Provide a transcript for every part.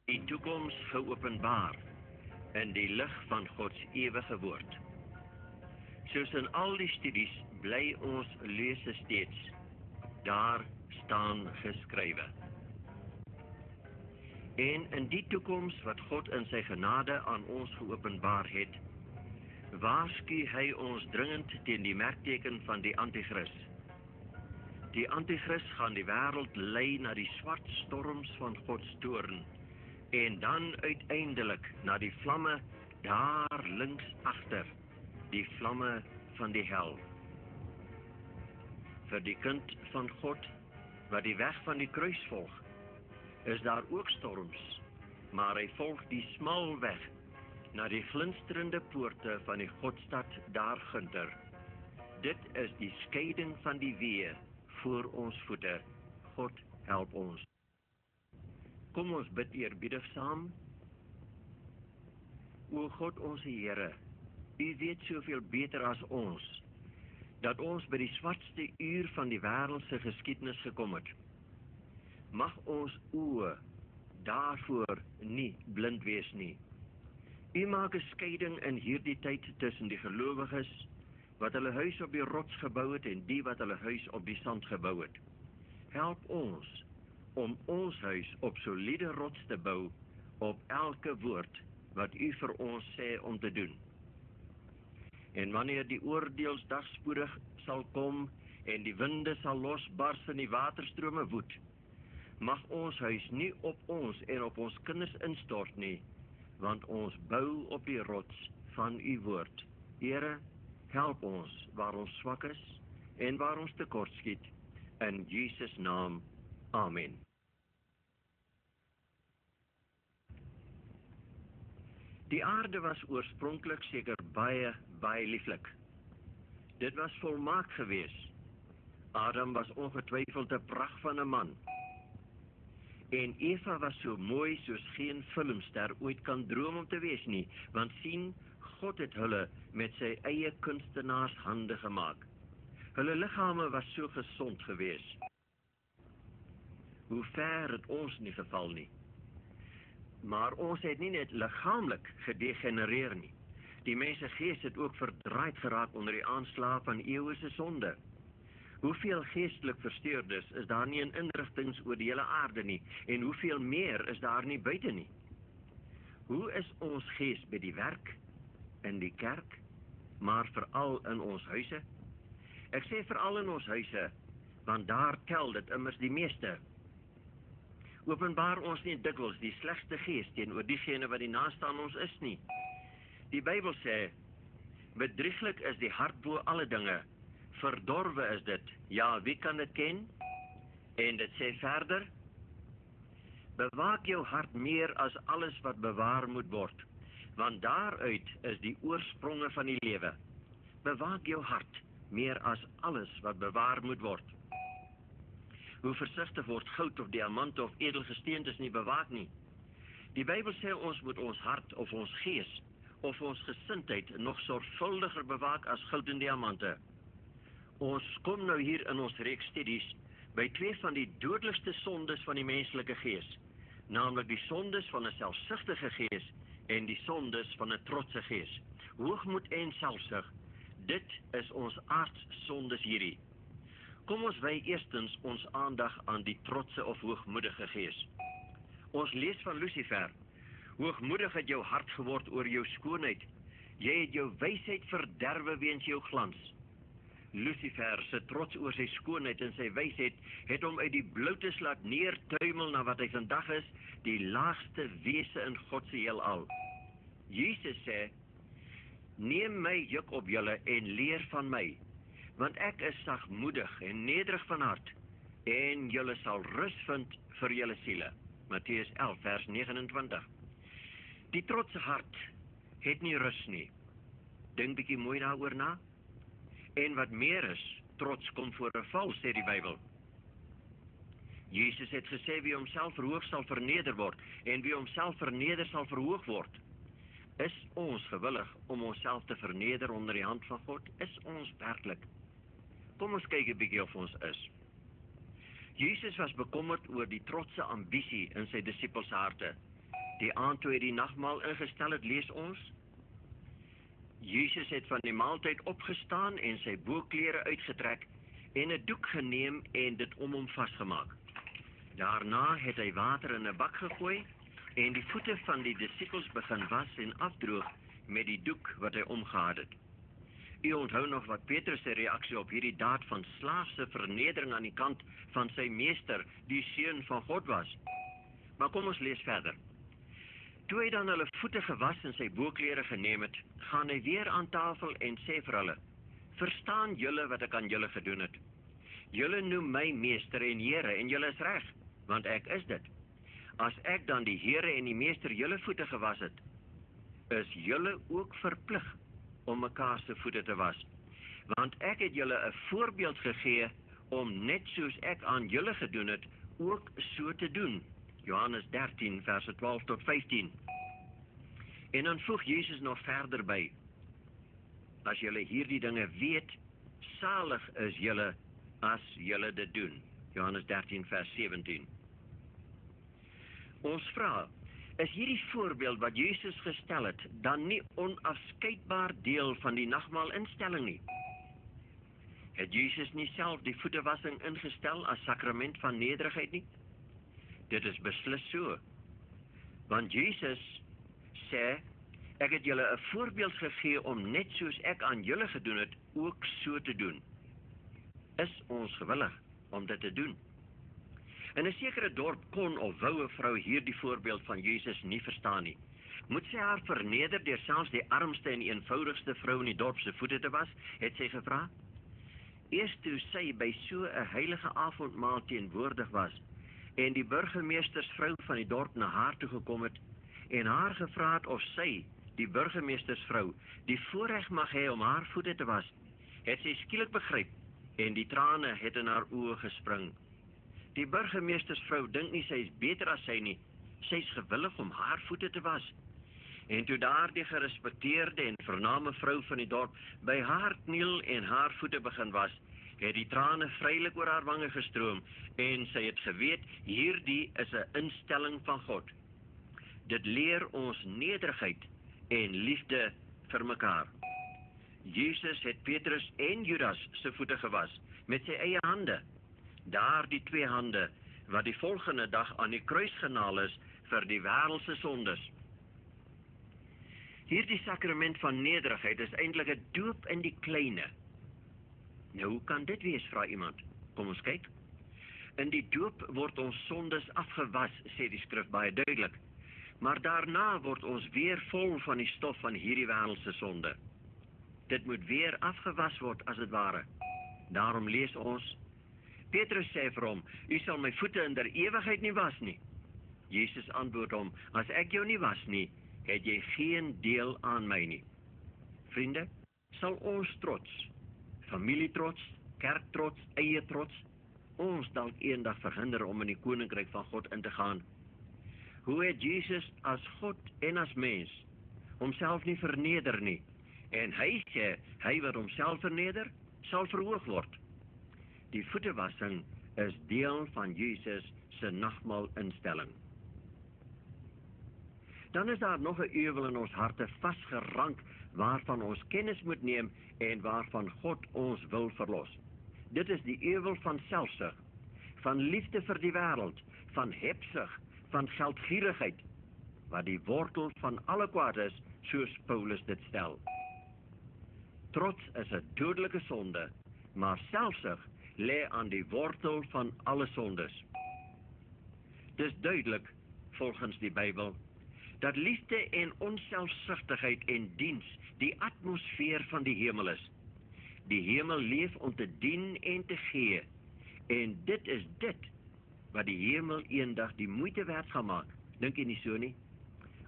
die toekoms geopenbaar in die lig van Gods ewige woord. Soos in al die studies bly ons lese steeds, daar staan geskrywe. En in die toekoms wat God in sy genade aan ons geopenbaar het, waarsku hy ons dringend teen die merkteken van die Antichrist. Die Antichrist gaan die wêreld lei na die swart storms van Gods toorn, en dan uiteindelik na die vlamme daar links agter, die vlamme van die hel. Vir die kind van God, wat die weg van die kruis volg, is daar ook storms, maar hy volg die smal weg, na die glinsterende poorte van die Godstad daar ginter. Dit is die skeiding van die weë voor ons voete. God help ons. Kom ons bid eerbiedig saam. O God onze Here, U weet soveel beter as ons, dat ons by die swartste uur van die wêreldse geskiedenis gekom het. Mag ons oë daarvoor nie blind wees nie. U maak 'n skeiding in hierdie tyd tussen die gelowiges wat hulle huis op die rots gebou het en die wat hulle huis op die sand gebou het. Help ons om ons huis op soliede rots te bou, op elke woord wat U vir ons sê om te doen. En wanneer die oordeelsdag spoedig sal kom en die winde sal losbars en die waterstrome woed, mag ons huis nie op ons en op ons kinders instort nie, want ons bou op die rots van U woord. Here, help ons waar ons swak is en waar ons tekort skiet. In Jesus naam, amen. Die aarde was oorspronklik seker baie lieflik. Dit was volmaak gewees. Adam was ongetwyfeld 'n pragt van 'n man. En Eva was so mooi soos geen filmster ooit kan droom om te wees nie, want sien, God het hulle met sy eie kunstenaarshande gemaak. Hulle liggame was so gesond gewees. Hoe ver het ons nie geval nie. Maar ons het nie net liggaamlik gedegenereer nie. Die mense gees het ook verdraaid geraak onder die aanslag van eeuse sonde. Hoeveel geestelik versteurdes is daar nie in inrigtings oor die hele aarde nie, en hoeveel meer is daar nie buite nie. Hoe is ons gees by die werk, in die kerk, maar veral in ons huise? Ek sê veral in ons huise, want daar tel dit immers die meeste. Openbaar ons nie dikwels die slegste gees teenoor diegene wat die naaste aan ons is nie. Die Bybel sê, bedrieglik is die hart bo alle dinge, verdorwe is dit, ja, wie kan dit ken? En dit sê verder, bewaak jou hart meer as alles wat bewaar moet word, want daaruit is die oorspronge van die lewe. Bewaak jou hart meer as alles wat bewaar moet word. Hoe versigtig word goud of diamant of edelgesteentes nie bewaak nie. Die Bybel sê ons moet ons hart of ons gees of ons gesindheid nog sorgvuldiger bewaak as goud en diamante. Ons kom nou hier in ons reeks studies by twee van die dodelikste sondes van die menslike gees, naamlik die sondes van 'n selfsugtige gees en die sondes van 'n trotse gees. Hoogmoed en selfsug, dit is ons aardsondes hierdie. Kom ons wy eerstens ons aandag aan die trotse of hoogmoedige gees. Ons lees van Lucifer. Hoogmoedig het jou hart geword oor jou skoonheid. Jy het jou wysheid verderwe weens jou glans. Lucifer se trots oor sy skoonheid en sy wysheid het hom uit die bloutes laat neertuimel na wat hy vandag is, die laagste wese in God se heelal. Jesus sê, neem my juk op julle en leer van my, want ek is sagmoedig en nederig van hart, en julle sal rus vind vir julle siele. Matteus 11 vers 29. Die trotse hart het nie rus nie. Dink bietjie mooi daaroor na. En wat meer is, trots kom voor 'n val, sê die Bybel. Jesus het gesê, wie homself verhoog sal verneder word, en wie homself verneder sal verhoog word. Is ons gewillig om onsself te verneder onder die hand van God? Is ons werklik? Kom ons kyk 'n bietjie of ons is. Jesus was bekommerd oor die trotse ambisie in sy disippels harte. Die aand toe hy die nagmaal ingestel het, lees ons: Jesus het van die maaltyd opgestaan en sy boklere uitgetrek en 'n doek geneem en dit om hom vasgemaak. Daarna het hy water in 'n bak gegooi en die voete van die disippels begin was en afdroog met die doek wat hy omgehad het. U onthou nog wat Petrus se reaksie op hierdie daad van slaafse vernedering aan die kant van sy meester, die seun van God was. Maar kom ons lees verder. Toe hy dan hulle voete gewas en sy boklere geneem het, gaan hy weer aan tafel en sê vir hulle: Verstaan julle wat ek aan julle gedoen het? Julle noem my meester en Here en julle is reg, want ek is dit. As ek dan die Here en die meester julle voete gewas het, is julle ook verplig om mekaar se voete te was. Want ek het julle 'n voorbeeld gegee om net soos ek aan julle gedoen het, ook so te doen. Johannes 13 verse 12 tot 15. En dan voeg Jesus nog verder by: As julle hierdie dinge weet, salig is julle as julle dit doen. Johannes 13 vers 17. Ons vra, is hierdie voorbeeld wat Jesus gestel het, dan nie onafskeidbaar deel van die nagmaalinstelling nie? Het Jesus nie self die voetewassing ingestel as sakrament van nederigheid nie? Dit is beslis so. Want Jesus sê, ek het julle 'n voorbeeld gegee om net soos ek aan julle gedoen het, ook so te doen. Is ons gewillig om dit te doen? In 'n sekere dorp kon of wou 'n vrou hierdie voorbeeld van Jesus nie verstaan nie. Moet sy haar verneder deur selfs die armste en eenvoudigste vrou in die dorp se voete te was, het sy gevra. Eers toe sy by so 'n heilige avondmaal teenwoordig was en die burgemeestersvrou van die dorp na haar toe gekom het en haar gevra het of sy, die burgemeestersvrou, die voorreg mag hê om haar voete te was, het sy skielik begryp en die trane het in haar oë gespring. Die burgemeestersvrou dink nie sy is beter as sy nie, sy is gewillig om haar voete te was. En toe daardie gerespekteerde en vername vrou van die dorp by haar kniel en haar voete begin was, het die trane vrylik oor haar wange gestroom en sy het geweet, hierdie is 'n instelling van God. Dit leer ons nederigheid en liefde vir mekaar. Jesus het Petrus en Judas se voete gewas met sy eie hande. Daardie 2 hande wat die volgende dag aan die kruis genaal is vir die wêreld se sondes. Hierdie sakrament van nederigheid is eintlik 'n doop in die kleine. Nou, hoe kan dit wees, vra iemand? Kom ons kyk. In die doop word ons sondes afgewas, sê die skrif baie duidelik. Maar daarna word ons weer vol van die stof van hierdie wêreldse sonde. Dit moet weer afgewas word as dit ware. Daarom lees ons, Petrus sê vir hom, u sal my voete in der ewigheid nie was nie. Jesus antwoord hom, as ek jou nie was nie, het jy geen deel aan my nie. Vriende, sal ons trots, familietrots, kerktrots, eie trots, ons dalk eendag verhinder om in die koninkryk van God in te gaan? Hoe het Jesus as God en as mens homself nie verneder nie? En hy sê, hy wat homself verneder, sal verhoog word. Die voetewassing is deel van Jesus se nagmaalinstelling. Dan is daar nog 'n euwel in ons harte vasgerank, waarvan ons kennis moet neem en waarvan God ons wil verlos. Dit is die euwel van selfsug, van liefde vir die wêreld, van hebsug, van geldgierigheid, wat die wortel van alle kwaad is, soos Paulus dit stel. Trots is 'n dodelike sonde, maar selfsug lê aan die wortel van alle sondes. Dis duidelik, volgens die Bybel, dat liefde en onselfsugtigheid en diens die atmosfeer van die hemel is. Die hemel leef om te dien en te gee, en dit is dit wat die hemel eendag die moeite werd gaan maak. Dink jy nie so nie?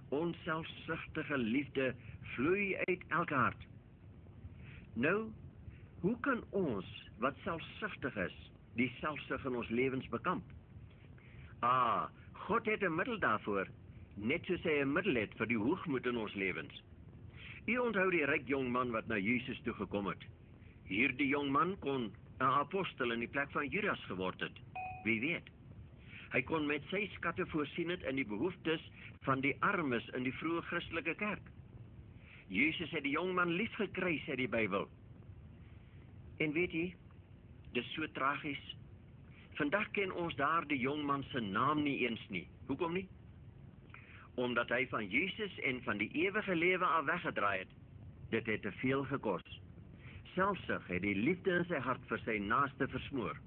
Onselfsugtige liefde vloei uit elke hart. Nou, hoe kan ons, wat selfsugtig is, die selfsug in ons lewens bekamp? God het 'n middel daarvoor, net soos hy 'n middel het vir die hoogmoed in ons lewens. U onthou die ryk jong man wat na Jesus toe gekom het. Hierdie jong man kon 'n apostel in die plek van Judas geword het. Wie weet? Hy kon met sy skatte voorsien het in die behoeftes van die armes in die vroeë Christelike kerk. Jesus het die jongman lief gekry, sê die Bybel. En weet jy, dis so tragies. Vandag ken ons daar die jongman se naam nie eens nie. Hoekom nie? Omdat hy van Jesus en van die ewige lewe af weggedraai het. Dit het te veel gekos. Selfsug het die liefde in sy hart vir sy naaste versmoor.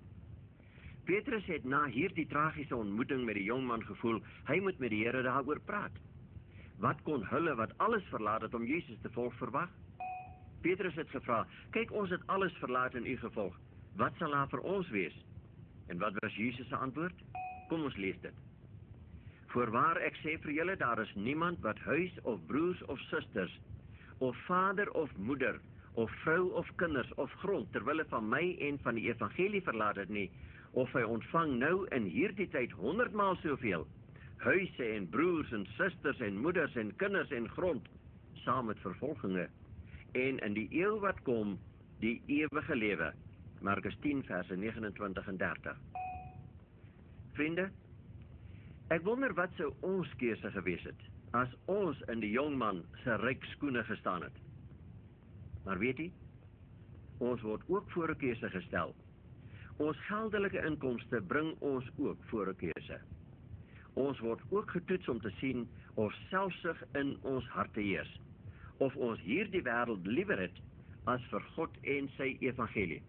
Petrus het na hierdie tragiese ontmoeting met die jongman gevoel, hy moet met die Here daaroor praat. Wat kon hulle wat alles verlaat het om Jesus te volg verwag? Petrus het gevra, kyk, ons het alles verlaat en u gevolg. Wat sal daar vir ons wees? En wat was Jesus se antwoord? Kom ons lees dit. Voorwaar ek sê vir julle, daar is niemand wat huis of broers of susters, of vader of moeder, of vrou of kinders of grond, terwille van my en van die evangelie verlaat het nie, of hy ontvang nou in hierdie tyd 100 maal soveel, huise en broers en susters en moeders en kinders en grond, saam met vervolginge, en in die eeuw wat kom, die ewige lewe. Markus 10 verse 29 en 30. Vriende, ek wonder wat sou ons keuse gewees het, as ons in die jongman se ryk skoene gestaan het. Maar weet jy, ons word ook voor 'n keuse gestel. Ons geldelike inkomste bring ons ook voor 'n keuse. Ons word ook getoets om te sien of selfsug in ons harte heers, of ons hierdie wêreld liewer het as vir God en sy evangelie.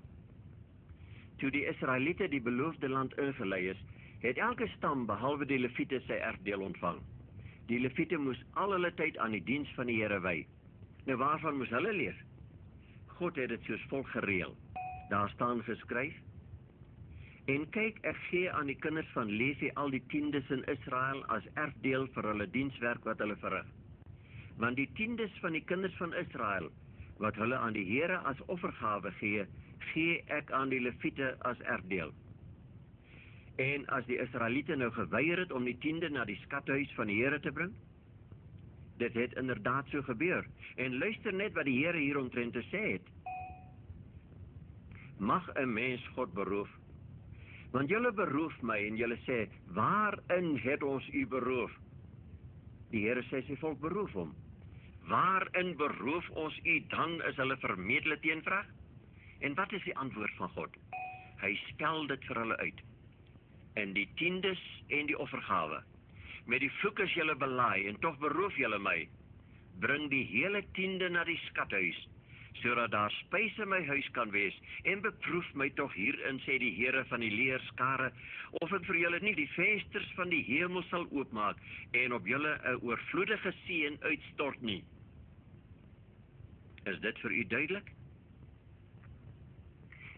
Toe die Israeliete die beloofde land ingelei is, het elke stam behalwe die Lewiete sy erfdeel ontvang. Die Lewiete moes al hulle tyd aan die diens van die Here wy. Nou waarvan moes hulle leef? God het dit soos volg gereël. Daar staan geskryf: En kyk, ek gee aan die kinders van Levi al die tiendes in Israel as erfdeel vir hulle dienswerk wat hulle verrig. Want die tiendes van die kinders van Israel, wat hulle aan die Here as offergawe gee, gee ek aan die Lewiete as erfdeel. En as die Israeliete nou geweier het om die tiende na die skathuis van die Here te bring, dit het inderdaad so gebeur. En luister net wat die Here hieromtrent te sê het. Mag 'n mens God beroof? Want julle beroof my en julle sê, waarin het ons u beroof? Die Here sê sy volk beroof hom. Waarin beroof ons u dan, is hulle vermedele teenvraag? En wat is die antwoord van God? Hy spel dit vir hulle uit. En die tiendes en die offergawe. Met die vloek is julle belaai en tog beroof julle my. Bring die hele tiende na die skathuis, sodat daar spys in my huis kan wees, en beproef my tog hierin, sê die Here van die leerskare, of ek vir julle nie die vensters van die hemel sal oopmaak, en op julle 'n oorvloedige seën uitstort nie. Is dit vir u duidelik?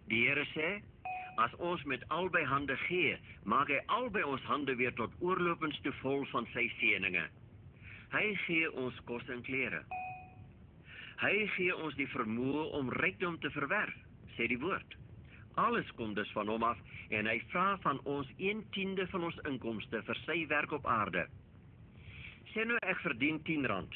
Die Here sê, as ons met albei hande gee, maak hy albei ons hande weer tot oorlopends te vol van sy seëninge. Hy gee ons kos en klere. Hy gee ons die vermoë om rykdom te verwerf, sê die woord. Alles kom dus van hom af, en hy vra van ons 1/10 van ons inkomste vir sy werk op aarde. Sê nou ek verdien R10.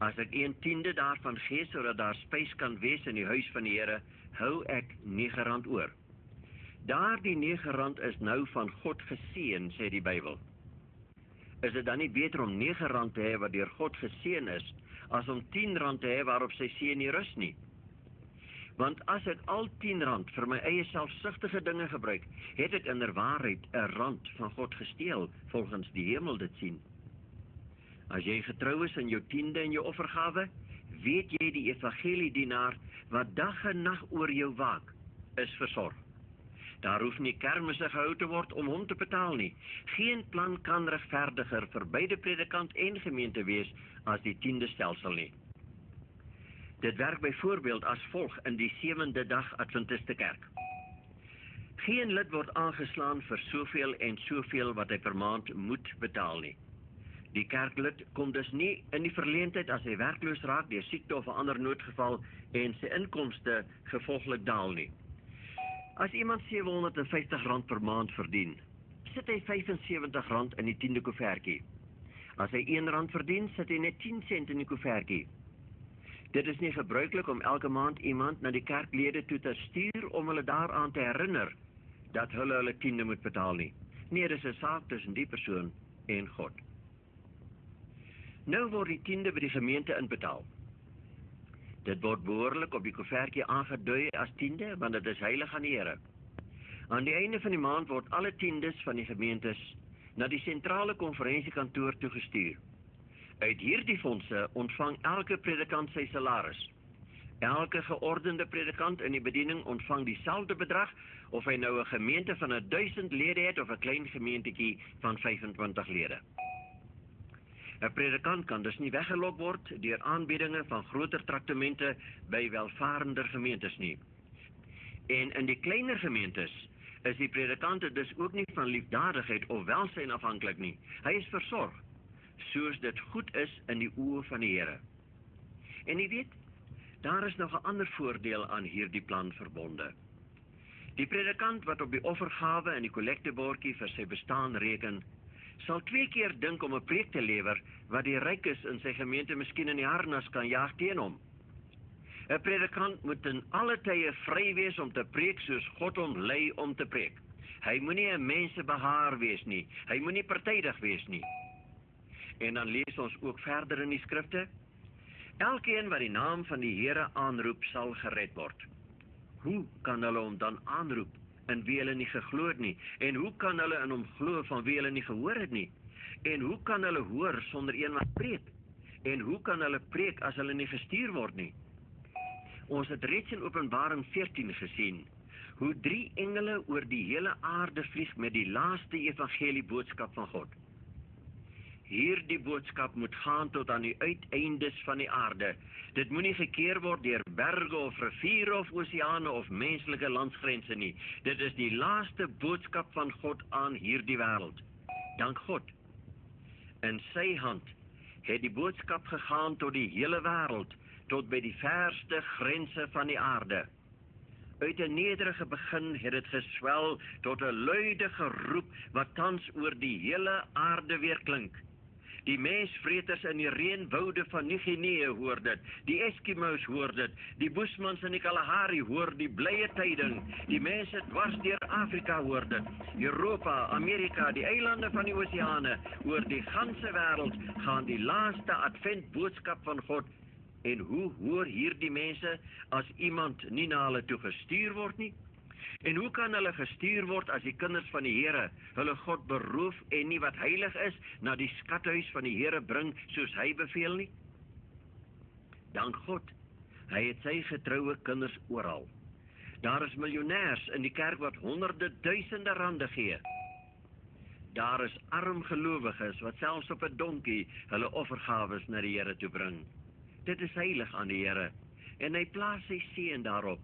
As ek 1/10 daarvan gee, sodat daar spys kan wees in die huis van die Here, hou ek R9 oor. Daardie R9 is nou van God geseën, sê die Bybel. Is dit dan nie beter om R9 te hê wat deur God geseën is, as om R10 te hê waarop sy seën nie rus nie? Want as ek al R10 vir my eie selfsugtige dinge gebruik, het ek inderwaarheid 'n rand van God gesteel, volgens die hemel dit sien. As jy getrou is in jou tiende en jou offergawe, weet jy die evangeliedienaar wat dag en nag oor jou waak, is versorg. Daar hoef nie kermisse gehou te word om hom te betaal nie. Geen plan kan regverdiger vir beide predikant en gemeente wees as die tiendestelsel nie. Dit werk byvoorbeeld as volg in die 7de dag Adventiste kerk. Geen lid word aangeslaan vir soveel en soveel wat hy per maand moet betaal nie. Die kerklid kom dus nie in die verleentheid as hy werkloos raak deur siekte of 'n ander noodgeval en sy inkomste gevolglik daal nie. As iemand R750 per maand verdien, sit hy R75 in die tiende koevertjie. As hy R1 verdien, sit hy net 10 sent in die koevertjie. Dit is nie gebruiklik om elke maand iemand na die kerklede toe te stuur om hulle daaraan te herinner dat hulle tiende moet betaal nie. Nee, dis 'n saak tussen die persoon en God. Nou word die tiende by die gemeente inbetaal. Dit word behoorlik op die koevertjie aangedui as tiende, want dit is heilig aan die Here. Aan die einde van die maand word alle tiendes van die gemeentes na die sentrale konferensiekantoor toegestuur. Uit hierdie fondse ontvang elke predikant sy salaris. Elke geordende predikant in die bediening ontvang dieselfde bedrag, of hy nou 'n gemeente van 1000 lede het of 'n klein gemeentetjie van 25 lede. 'n Predikant kan dus nie weggelok word deur aanbiedinge van groter traktemente by welvarender gemeentes nie. En in die kleiner gemeentes is die predikante dus ook nie van liefdadigheid of welsyn afhanklik nie. Hy is versorg, soos dit goed is in die oë van die Here. En jy weet, daar is nog 'n ander voordeel aan hierdie plan verbonde. Die predikant wat op die offergawe en die kollektebordjie vir sy bestaan reken, sal 2 keer dink om 'n preek te lewer wat die rykes in sy gemeente miskien in die harnas kan jaag teen hom. 'n Predikant moet in alle tye vry wees om te preek soos God hom lei om te preek. Hy moenie 'n mensebehaer wees nie. Hy moenie partydig wees nie. En dan lees ons ook verder in die skrifte: elkeen wat die naam van die Here aanroep, sal gered word. Hoe kan hulle hom dan aanroep in wie hulle nie geglo het nie? En hoe kan hulle in hom glo van wie hulle nie gehoor het nie? En hoe kan hulle hoor sonder een wat preek? En hoe kan hulle preek as hulle nie gestuur word nie? Ons het reeds in Openbaring 14 gesien hoe 3 engele oor die hele aarde vlieg met die laaste evangelie boodskap van God. Hierdie boodskap moet gaan tot aan die uiteindes van die aarde. Dit moenie gekeer word deur berge of riviere of oseane of menslike landsgrense nie. Dit is die laaste boodskap van God aan hierdie wêreld. Dank God. In sy hand het die boodskap gegaan tot die hele wêreld, tot by die verste grense van die aarde. Uit 'n nederige begin het dit geswel tot 'n luide geroep wat tans oor die hele aarde weer klink. Die mensvreters in die reënwoude van Nieu-Guinea hoor dit, die Eskimos hoor dit, die Bushmans in die Kalahari hoor die blye tyding, die mense dwars deur Afrika hoor dit, Europa, Amerika, die eilande van die oseane, oor die ganse wêreld gaan die laaste advent boodskap van God. En hoe hoor hierdie mense as iemand nie na hulle toe gestuur word nie? En hoe kan hulle gestuur word as die kinders van die Here hulle God beroof en nie wat heilig is na die skathuis van die Here bring soos hy beveel nie? Dank God, hy het sy getroue kinders oral. Daar is miljonêers in die kerk wat honderde duisende rande gee. Daar is arm gelowiges wat selfs op 'n donkie hulle offergawes na die Here toe bring. Dit is heilig aan die Here, en hy plaas sy seën daarop,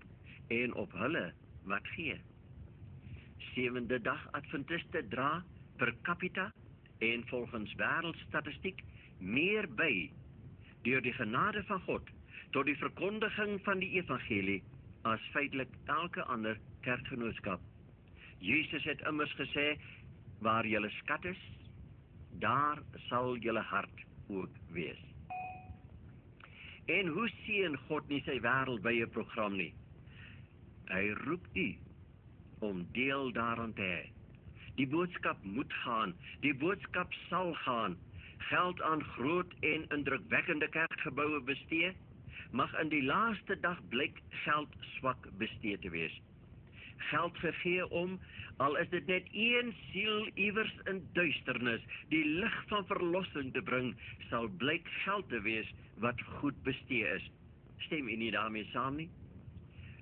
en op hulle wat gee. 7de dag Adventiste dra per capita en volgens wêreldstatistiek meer by deur die genade van God tot die verkondiging van die evangelie as feitelik elke ander kerkgenootskap. Jesus het immers gesê, waar julle skat is, daar sal julle hart ook wees. En hoe seën God nie sy wêreldwye program nie? Hy roep u om deel daaraan te hê. Die boodskap moet gaan, die boodskap sal gaan. Geld aan groot en indrukwekkende kerkgeboue bestee, mag in die laaste dag blyk geld swak bestee te wees. Geld gegee om, al is dit net een siel iewers in duisternis, die lig van verlossing te bring, sal blyk geld te wees wat goed bestee is. Stem u nie daarmee saam nie?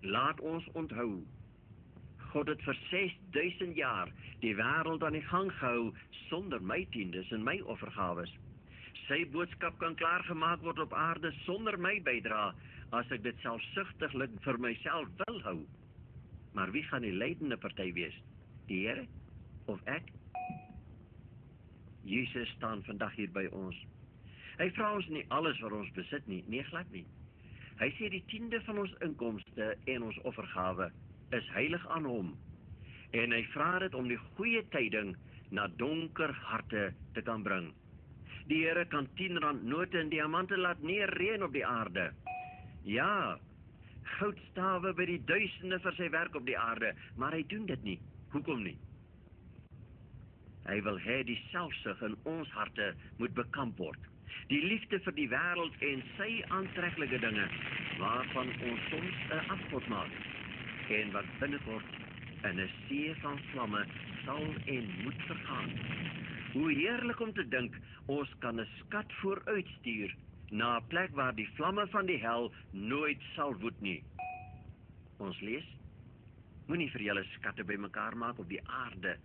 Laat ons onthou, God het vir 6000 jaar die wêreld aan die gang gehou sonder my tiendes en my offergawes. Sy boodskap kan klaargemaak word op aarde sonder my bydra, as ek dit selfsugtiglik vir myself wil hou. Maar wie gaan die leidende party wees? Die Here of ek? Jesus staan vandag hier by ons. Hy vra ons nie alles wat ons besit nie, nee glad nie. Hy sê die 10de van ons inkomste en ons offergawe is heilig aan hom. En hy vra dit om die goeie tyding na donker harte te kan bring. Die Here kan 10 rand note en diamante laat neerreën op die aarde. Ja, goudstawe by die duisende vir sy werk op die aarde, maar hy doen dit nie. Hoekom nie? Hy wil hê die selfsug in ons harte moet bekamp word. Die liefde vir die wêreld en sy aantreklike dinge, waarvan ons soms 'n afgod maak, en wat binnekort in 'n see van vlamme sal en moet vergaan. Hoe heerlik om te dink, ons kan 'n skat vooruitstuur na 'n plek waar die vlamme van die hel nooit sal woed nie. Ons lees, moenie vir julle skatte bymekaar maak op die aarde,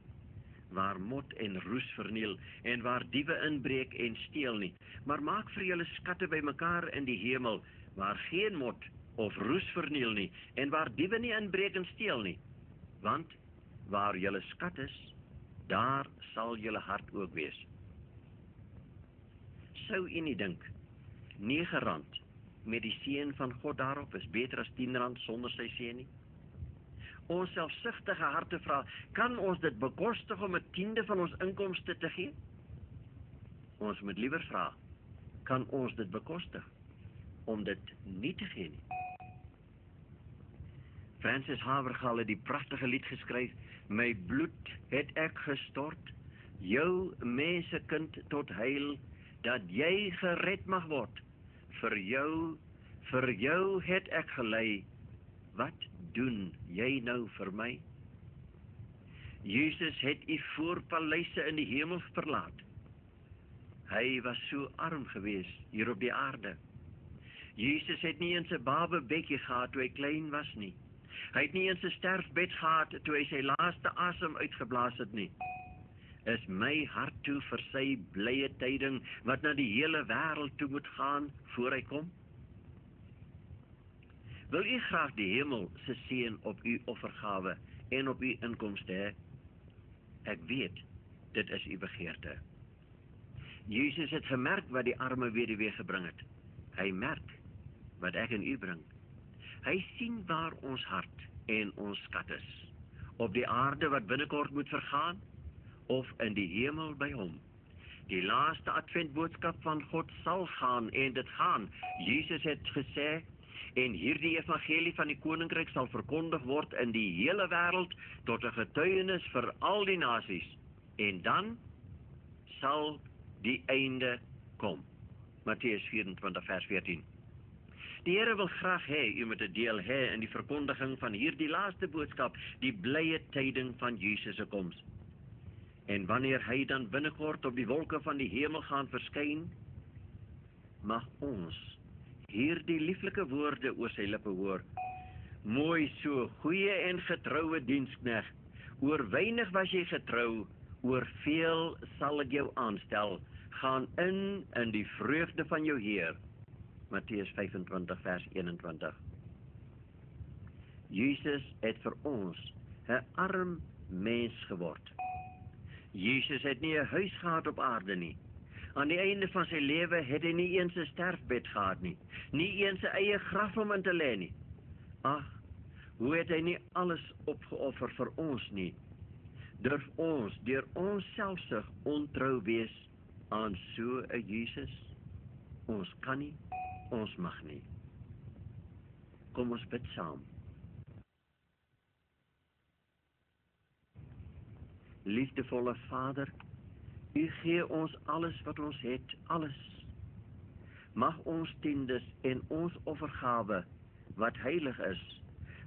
waar mot en roes verniel, en waar diewe inbreek en steel nie, maar maak vir julle skatte bymekaar in die hemel, waar geen mot of roes verniel nie, en waar diewe nie inbreek en steel nie, want waar julle skat is, daar sal julle hart ook wees. Sou u nie dink, R9 met die seën van God daarop is beter as R10 sonder sy seën nie? Ons selfsugtige harte vra, kan ons dit bekostig om 1/10 van ons inkomste te gee? Ons moet liewer vra, kan ons dit bekostig om dit nie te gee nie? Francis Havergal het die pragtige lied geskryf, my bloed het ek gestort, jou mensekind tot heil, dat jy gered mag word. Vir jou het ek gelei, wat doen jy nou vir my? Jesus het u voorpaleise in die hemel verlaat. Hy was so arm gewees hier op die aarde. Jesus het nie eens 'n babebekkie gehad toe hy klein was nie. Hy het nie eens 'n sterfbed gehad toe hy sy laaste asem uitgeblaas het nie. Is my hart toe vir sy blye tyding wat na die hele wêreld toe moet gaan voor hy kom? Wil u graag die hemel se seën op u offergawe en op u inkomste hê? Ek weet, dit is u begeerte. Jesus het gemerk wat die arme weduwee gebring het. Hy merk wat ek en u bring. Hy sien waar ons hart en ons skat is, op die aarde wat binnekort moet vergaan, of in die hemel by hom. Die laaste adventboodskap van God sal gaan, en dit gaan. Jesus het gesê, en hierdie evangelie van die koninkryk sal verkondig word in die hele wêreld, tot 'n getuienis vir al die nasies, en dan sal die einde kom. Matteus 24 vers 14. Die Here wil graag hê, u moet 'n deel hê in die verkondiging van hierdie laaste boodskap, die blye tyding van Jesus se koms. En wanneer hy dan binnekort op die wolke van die hemel gaan verskyn, mag ons hierdie lieflike woorde oor sy lippe hoor. Mooi so, goeie en getroue diensknegt, oor weinig was jy getrou, oor veel sal ek jou aanstel, gaan in die vreugde van jou Heer. Matteus 25 vers 21. Jesus het vir ons 'n arm mens geword. Jesus het nie 'n huis gehad op aarde nie. Aan die einde van sy lewe het hy nie eens 'n sterfbed gehad nie. Nie eens 'n eie graf om in te lê nie. Ag, hoe het hy nie alles opgeoffer vir ons nie? Durf ons deur ons selfsug ontrou wees aan so 'n Jesus? Ons kan nie, ons mag nie. Kom ons bid saam. Liefdevolle Vader, u gee ons alles wat ons het, alles. Mag ons tiendes en ons offergawe, wat heilig is,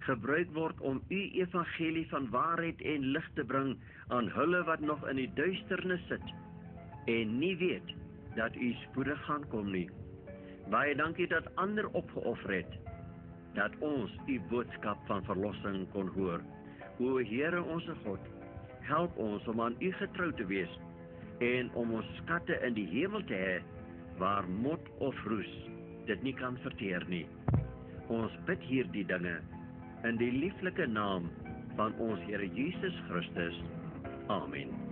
gebruik word om u evangelie van waarheid en lig te bring aan hulle wat nog in die duisternis sit en nie weet dat u spoedig gaan kom nie. Baie dankie dat ander opgeoffer het, dat ons u boodskap van verlossing kon hoor. O Here onse God, help ons om aan u getrou te wees en om ons skatte in die hemel te hê, waar mot of roes dit nie kan verteer nie. Ons bid hierdie dinge in die lieflike naam van ons Here Jesus Christus. Amen.